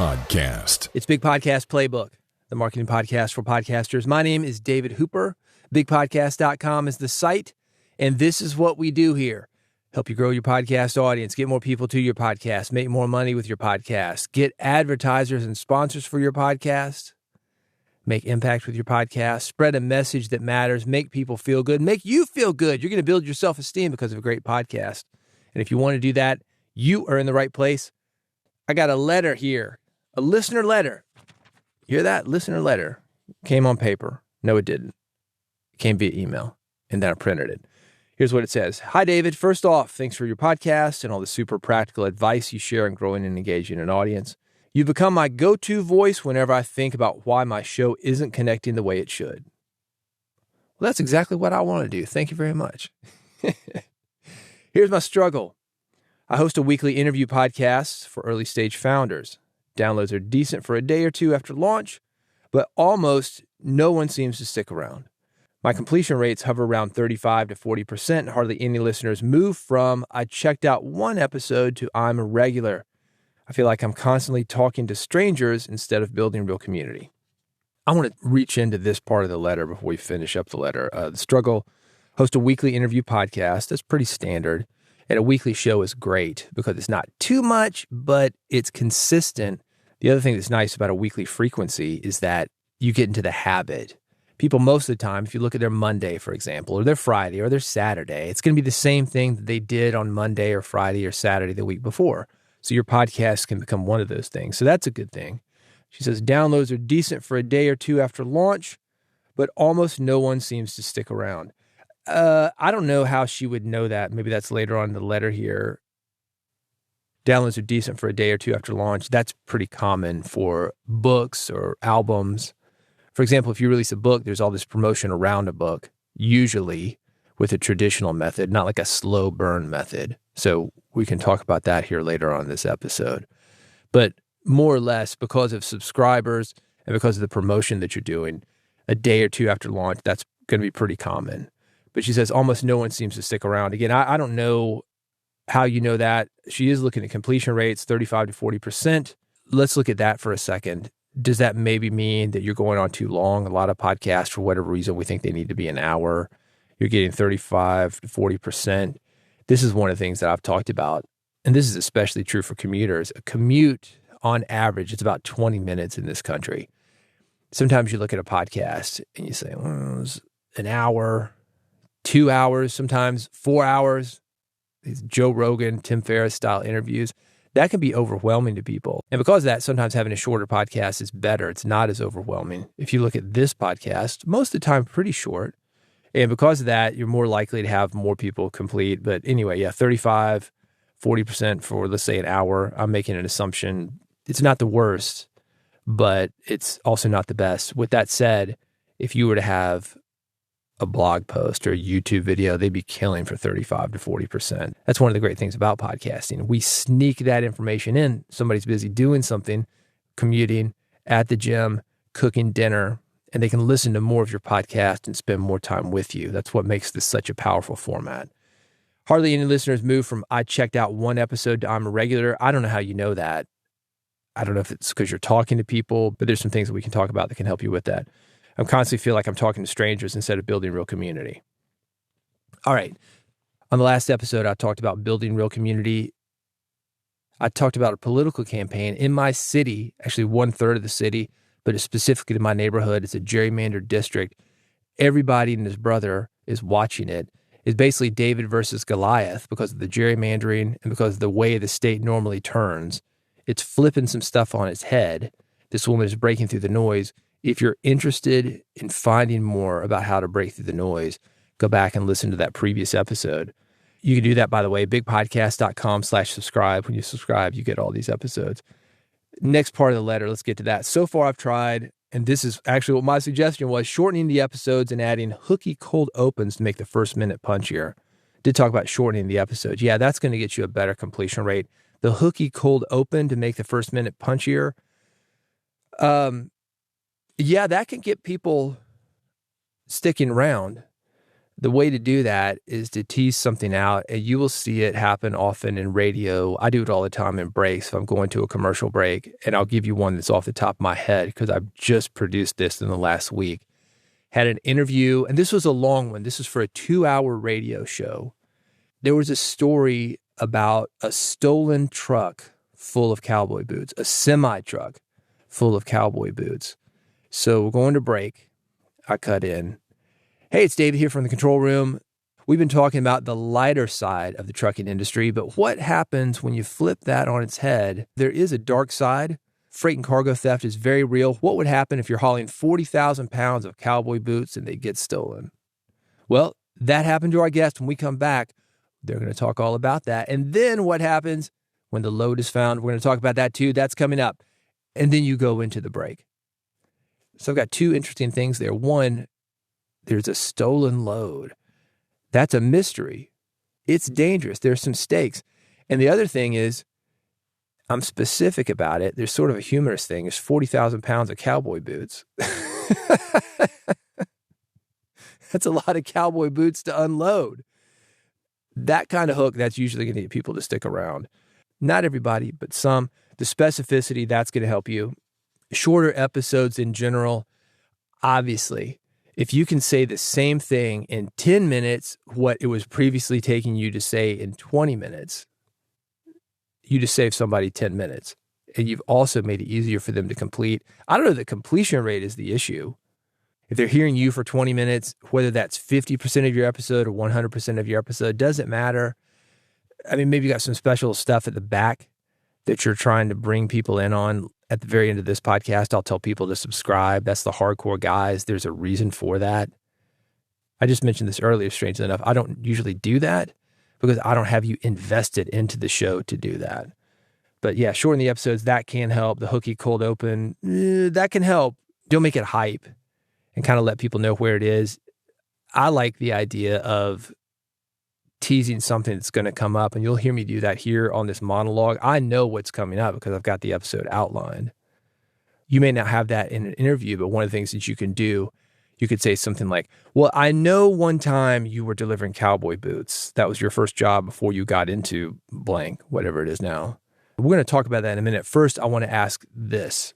Podcast. It's Big Podcast Playbook, the marketing podcast for podcasters. My name is David Hooper. BigPodcast.com is the site, and this is what we do here. Help you grow your podcast audience, get more people to your podcast, make more money with your podcast, get advertisers and sponsors for your podcast, make impact with your podcast, spread a message that matters, make people feel good, make you feel good. You're going to build your self-esteem because of a great podcast. And if you want to do that, you are in the right place. I got a letter here, a listener letter. You hear that? Listener letter. Came on paper. No, it didn't. It came via email, and then I printed it. Here's what it says. Hi, David. First off, thanks for your podcast and all the super practical advice you share in growing and engaging an audience. You've become my go-to voice whenever I think about why my show isn't connecting the way it should. Well, that's exactly what I want to do. Thank you very much. Here's my struggle. I host a weekly interview podcast for early-stage founders. Downloads are decent for a day or two after launch, but almost no one seems to stick around. My completion rates hover around 35 to 40%, and hardly any listeners move from I checked out one episode to I'm a regular. I feel like I'm constantly talking to strangers instead of building real community. I want to reach into this part of the letter before we finish up the letter. The struggle, host a weekly interview podcast. That's pretty standard. And a weekly show is great because it's not too much, but it's consistent. The other thing that's nice about a weekly frequency is that you get into the habit. People most of the time, if you look at their Monday, for example, or their Friday or their Saturday, it's going to be the same thing that they did on Monday or Friday or Saturday the week before. So your podcast can become one of those things. So that's a good thing. She says, downloads are decent for a day or two after launch, but almost no one seems to stick around. I don't know how she would know that. Maybe that's later on in the letter here. Downloads are decent for a day or two after launch. That's pretty common for books or albums. For example, if you release a book, there's all this promotion around a book, usually with a traditional method, not like a slow burn method. So we can talk about that here later on in this episode. But more or less, because of subscribers and because of the promotion that you're doing, a day or two after launch, that's going to be pretty common. But she says almost no one seems to stick around. Again, I don't know how you know that. She is looking at completion rates, 35 to 40%. Let's look at that for a second. Does that maybe mean that you're going on too long? A lot of podcasts, for whatever reason, we think they need to be an hour. You're getting 35 to 40%. This is one of the things that I've talked about, and this is especially true for commuters. A commute, on average, it's about 20 minutes in this country. Sometimes you look at a podcast and you say, well, it's an hour, 2 hours, sometimes 4 hours. These Joe Rogan, Tim Ferriss style interviews. That can be overwhelming to people. And because of that, sometimes having a shorter podcast is better. It's not as overwhelming. If you look at this podcast, most of the time pretty short. And because of that, you're more likely to have more people complete. But anyway, yeah, 35, 40% for, let's say, an hour. I'm making an assumption. It's not the worst, but it's also not the best. With that said, if you were to have a blog post or a YouTube video, they'd be killing for 35 to 40%. That's one of the great things about podcasting. We sneak that information in. Somebody's busy doing something, commuting, at the gym, cooking dinner, and they can listen to more of your podcast and spend more time with you. That's what makes this such a powerful format. Hardly any listeners move from I checked out one episode to I'm a regular. I don't know how you know that. I don't know if it's because you're talking to people, but there's some things that we can talk about that can help you with that. I constantly feel like I'm talking to strangers instead of building real community. All right. On the last episode, I talked about building real community. I talked about a political campaign in my city, actually 1/3 of the city, but it's specifically to my neighborhood. It's a gerrymandered district. Everybody and his brother is watching it. It's basically David versus Goliath because of the gerrymandering and because of the way the state normally turns. It's flipping some stuff on its head. This woman is breaking through the noise. If you're interested in finding more about how to break through the noise, go back and listen to that previous episode. You can do that, by the way, bigpodcast.com/subscribe. When you subscribe, you get all these episodes. Next part of the letter, let's get to that. So far, I've tried, and this is actually what my suggestion was, shortening the episodes and adding hooky cold opens to make the first minute punchier. Did talk about shortening the episodes. Yeah, that's going to get you a better completion rate. The hooky cold open to make the first minute punchier. Yeah, that can get people sticking around. The way to do that is to tease something out, and you will see it happen often in radio. I do it all the time in breaks. If I'm going to a commercial break, and I'll give you one that's off the top of my head because I've just produced this in the last week. Had an interview, and this was a long one. This was for a 2-hour radio show. There was a story about a stolen truck full of cowboy boots, a semi-truck full of cowboy boots. So we're going to break. I cut in. Hey, it's David here from the control room. We've been talking about the lighter side of the trucking industry, but what happens when you flip that on its head? There is a dark side. Freight and cargo theft is very real. What would happen if you're hauling 40,000 pounds of cowboy boots and they get stolen? Well, that happened to our guest. When we come back, they're going to talk all about that. And then what happens when the load is found? We're going to talk about that too. That's coming up. And then you go into the break. So I've got two interesting things there. One, there's a stolen load. That's a mystery. It's dangerous. There's some stakes. And the other thing is, I'm specific about it. There's sort of a humorous thing. There's 40,000 pounds of cowboy boots. That's a lot of cowboy boots to unload. That kind of hook, that's usually going to get people to stick around. Not everybody, but some. The specificity, that's going to help you. Shorter episodes in general, obviously. If you can say the same thing in 10 minutes, what it was previously taking you to say in 20 minutes, you just save somebody 10 minutes. And you've also made it easier for them to complete. I don't know that completion rate is the issue. If they're hearing you for 20 minutes, whether that's 50% of your episode or 100% of your episode, doesn't matter. I mean, maybe you got some special stuff at the back that you're trying to bring people in on. At the very end of this podcast, I'll tell people to subscribe. That's the hardcore guys. There's a reason for that. I just mentioned this earlier, strangely enough. I don't usually do that because I don't have you invested into the show to do that. But yeah, shorten the episodes, that can help. The hooky cold open, that can help. Don't make it hype and kind of let people know where it is. I like the idea of teasing something that's going to come up, and you'll hear me do that here on this monologue. I know what's coming up because I've got the episode outlined. You may not have that in an interview, but one of the things that you can do, you could say something like, well, I know one time you were delivering cowboy boots. That was your first job before you got into blank, whatever it is now. We're going to talk about that in a minute. First, I want to ask this.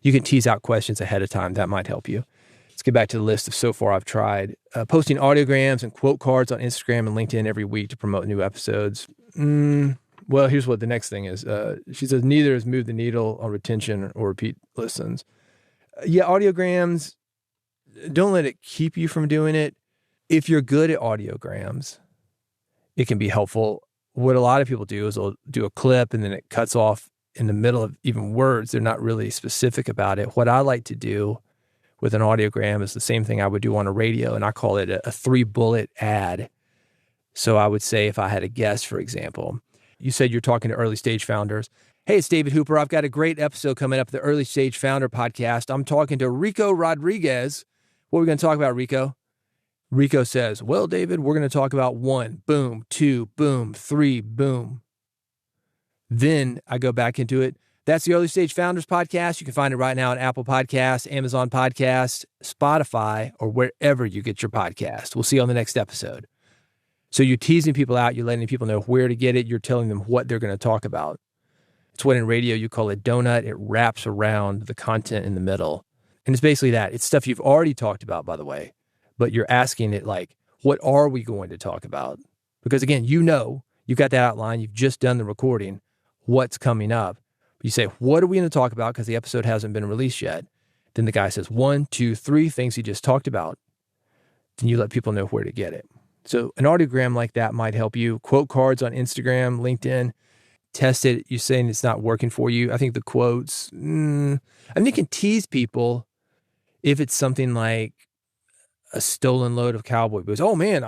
You can tease out questions ahead of time. That might help you. Let's get back to the list of so far I've tried. Posting audiograms and quote cards on Instagram and LinkedIn every week to promote new episodes. Well, here's what the next thing is. She says, neither has moved the needle on retention or repeat listens. Yeah, audiograms, don't let it keep you from doing it. If you're good at audiograms, it can be helpful. What a lot of people do is they'll do a clip and then it cuts off in the middle of even words. They're not really specific about it. What I like to do with an audiogram is the same thing I would do on a radio, and I call it a 3-bullet ad. So I would say if I had a guest, for example, you said you're talking to early stage founders. Hey, it's David Hooper. I've got a great episode coming up, the Early Stage Founder Podcast. I'm talking to Rico Rodriguez. What are we going to talk about, Rico? Rico says, well, David, we're going to talk about 1, boom, 2, boom, 3, boom. Then I go back into it. That's the Early Stage Founders Podcast. You can find it right now on Apple Podcasts, Amazon Podcasts, Spotify, or wherever you get your podcast. We'll see you on the next episode. So you're teasing people out. You're letting people know where to get it. You're telling them what they're going to talk about. It's what in radio you call a donut. It wraps around the content in the middle. And it's basically that. It's stuff you've already talked about, by the way. But you're asking it like, what are we going to talk about? Because again, you know, you've got that outline. You've just done the recording. What's coming up? You say, what are we going to talk about? Because the episode hasn't been released yet. Then the guy says 1, 2, 3 things he just talked about. Then you let people know where to get it. So an audiogram like that might help you. Quote cards on Instagram, LinkedIn. Test it. You're saying it's not working for you. I think the quotes, I mean, you can tease people if it's something like a stolen load of cowboy boots. Oh man,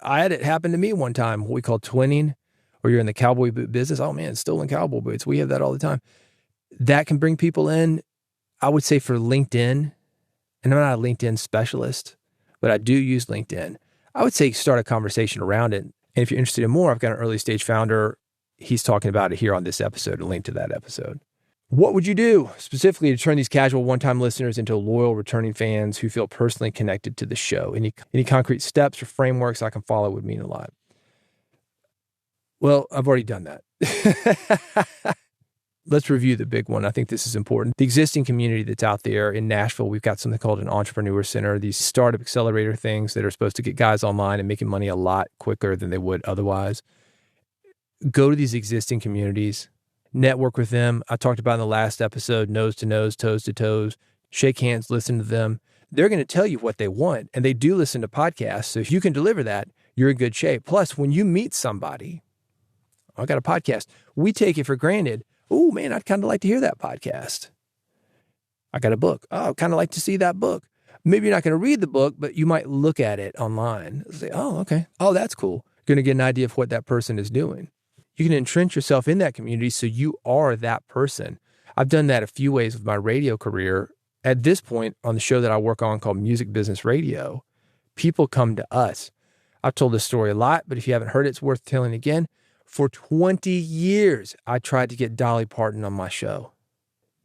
I had it happen to me one time, what we call twinning, or you're in the cowboy boot business. Oh man, stolen cowboy boots. We have that all the time. That can bring people in. I would say for LinkedIn, and I'm not a LinkedIn specialist, but I do use LinkedIn. I would say start a conversation around it. And if you're interested in more, I've got an early stage founder. He's talking about it here on this episode, a link to that episode. What would you do specifically to turn these casual one-time listeners into loyal returning fans who feel personally connected to the show? Any concrete steps or frameworks I can follow would mean a lot. Well, I've already done that. Let's review the big one. I think this is important. The existing community that's out there in Nashville, we've got something called an entrepreneur center, these startup accelerator things that are supposed to get guys online and making money a lot quicker than they would otherwise. Go to these existing communities, network with them. I talked about in the last episode, nose to nose, toes to toes, shake hands, listen to them. They're going to tell you what they want, and they do listen to podcasts. So if you can deliver that, you're in good shape. Plus, when you meet somebody, I got a podcast, we take it for granted. Oh, man, I'd kind of like to hear that podcast. I got a book. Oh, I'd kind of like to see that book. Maybe you're not going to read the book, but you might look at it online. Say, oh, okay. Oh, that's cool. You're going to get an idea of what that person is doing. You can entrench yourself in that community so you are that person. I've done that a few ways with my radio career. At this point, on the show that I work on called Music Business Radio, people come to us. I've told this story a lot, but if you haven't heard it, it's worth telling again. For 20 years, I tried to get Dolly Parton on my show.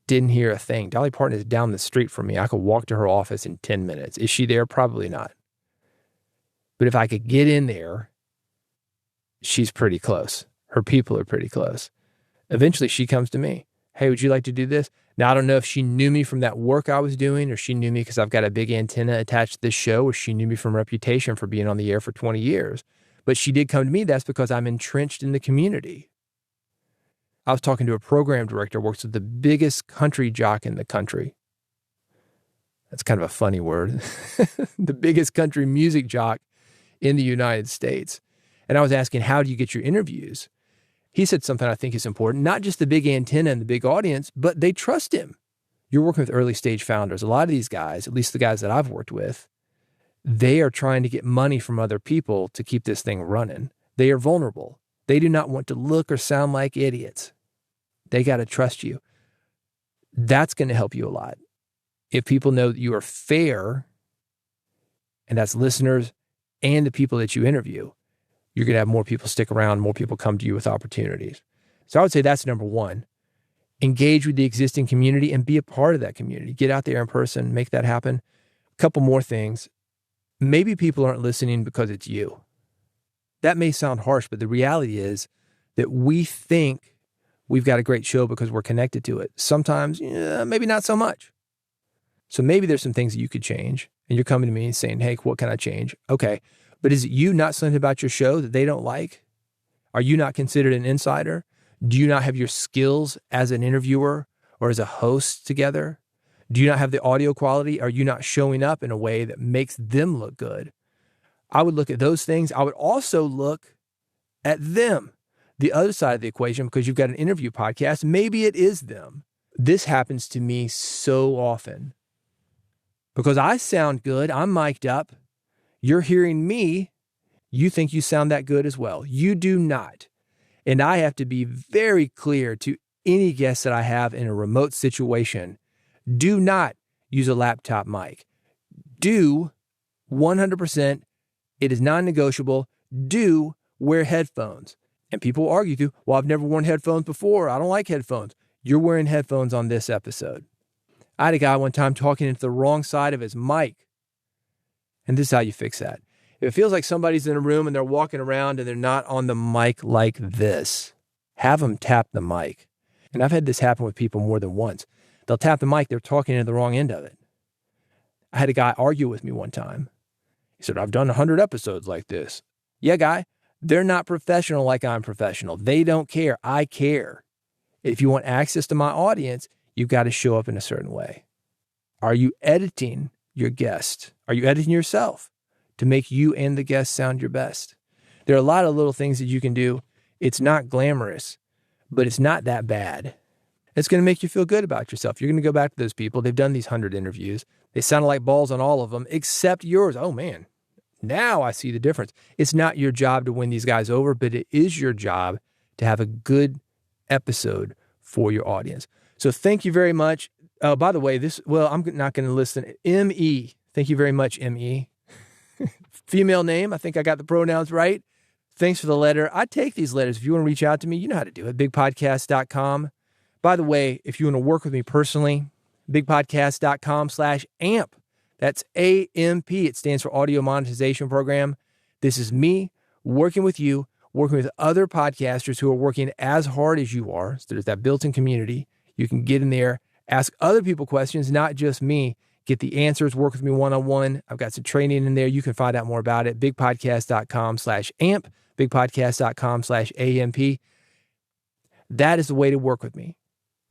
Didn't hear a thing. Dolly Parton is down the street from me. I could walk to her office in 10 minutes. Is she there? Probably not. But if I could get in there, she's pretty close. Her people are pretty close. Eventually, she comes to me. Hey, would you like to do this? Now, I don't know if she knew me from that work I was doing, or she knew me because I've got a big antenna attached to this show, or she knew me from reputation for being on the air for 20 years. But she did come to me. That's because I'm entrenched in the community. I was talking to a program director who works with the biggest country jock in the country. That's kind of a funny word. The biggest country music jock in the United States. And I was asking, how do you get your interviews? He said something I think is important, not just the big antenna and the big audience, but they trust him. You're working with early stage founders. A lot of these guys, at least the guys that I've worked with, they are trying to get money from other people to keep this thing running. They are vulnerable. They do not want to look or sound like idiots. They got to trust you. That's going to help you a lot. If people know that you are fair, and that's listeners and the people that you interview, you're going to have more people stick around, more people come to you with opportunities. So I would say that's number one. Engage with the existing community and be a part of that community. Get out there in person, make that happen. A couple more things. Maybe people aren't listening because it's you. That may sound harsh, but the reality is that we think we've got a great show because we're connected to it. Sometimes, maybe not so much. So maybe there's some things that you could change, and you're coming to me and saying, hey, what can I change? Okay, but is it you not something about your show that they don't like? Are you not considered an insider? Do you not have your skills as an interviewer or as a host together? Do you not have the audio quality? Are you not showing up in a way that makes them look good? I would look at those things. I would also look at them, the other side of the equation, because you've got an interview podcast. Maybe it is them. This happens to me so often because I sound good. I'm mic'd up. You're hearing me. You think you sound that good as well. You do not. And I have to be very clear to any guest that I have in a remote situation. Do not use a laptop mic. Do 100%. It is non-negotiable. Do wear headphones. And people argue too, well, I've never worn headphones before. I don't like headphones. You're wearing headphones on this episode. I had a guy one time talking into the wrong side of his mic. And this is how you fix that. If it feels like somebody's in a room and they're walking around and they're not on the mic like this, have them tap the mic. And I've had this happen with people more than once. They'll tap the mic, they're talking into the wrong end of it. I had a guy argue with me one time. He said, I've done 100 episodes like this. Yeah, guy, they're not professional like I'm professional. They don't care. I care. If you want access to my audience, you've got to show up in a certain way. Are you editing your guest? Are you editing yourself to make you and the guest sound your best? There are a lot of little things that you can do. It's not glamorous, but it's not that bad. It's going to make you feel good about yourself. You're going to go back to those people. They've done these 100 interviews. They sounded like balls on all of them, except yours. Oh, man, now I see the difference. It's not your job to win these guys over, but it is your job to have a good episode for your audience. So thank you very much. By the way, I'm not going to listen. M.E. Thank you very much, M.E. Female name. I think I got the pronouns right. Thanks for the letter. I take these letters. If you want to reach out to me, you know how to do it. bigpodcast.com. By the way, if you want to work with me personally, bigpodcast.com/AMP. That's AMP. It stands for Audio Monetization Program. This is me working with you, working with other podcasters who are working as hard as you are. So there's that built-in community. You can get in there, ask other people questions, not just me. Get the answers, work with me one-on-one. I've got some training in there. You can find out more about it. bigpodcast.com/AMP, bigpodcast.com/AMP. That is the way to work with me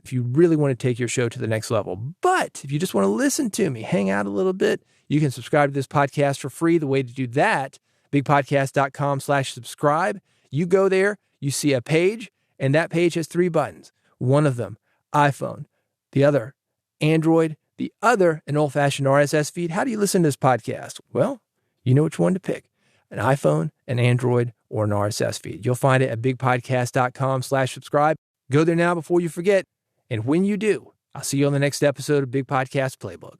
if you really want to take your show to the next level. But if you just want to listen to me, hang out a little bit, you can subscribe to this podcast for free. The way to do that, bigpodcast.com/subscribe. You go there, you see a page, and that page has 3 buttons. One of them, iPhone. The other, Android. The other, an old-fashioned RSS feed. How do you listen to this podcast? Well, you know which one to pick. An iPhone, an Android, or an RSS feed. You'll find it at bigpodcast.com/subscribe. Go there now before you forget. And when you do, I'll see you on the next episode of Big Podcast Playbook.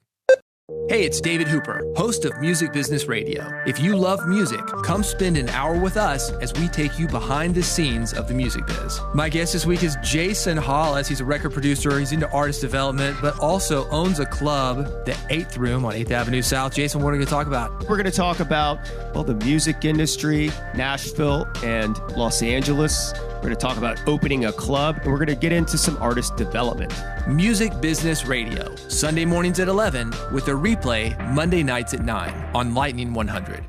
Hey, it's David Hooper, host of Music Business Radio. If you love music, come spend an hour with us as we take you behind the scenes of the music biz. My guest this week is Jason Hollis. He's a record producer. He's into artist development, but also owns a club, the 8th Room on 8th Avenue South. Jason, what are we going to talk about? We're going to talk about, the music industry, Nashville and Los Angeles. We're going to talk about opening a club, and we're going to get into some artist development. Music Business Radio, Sunday mornings at 11, with a replay Monday nights at 9 on Lightning 100.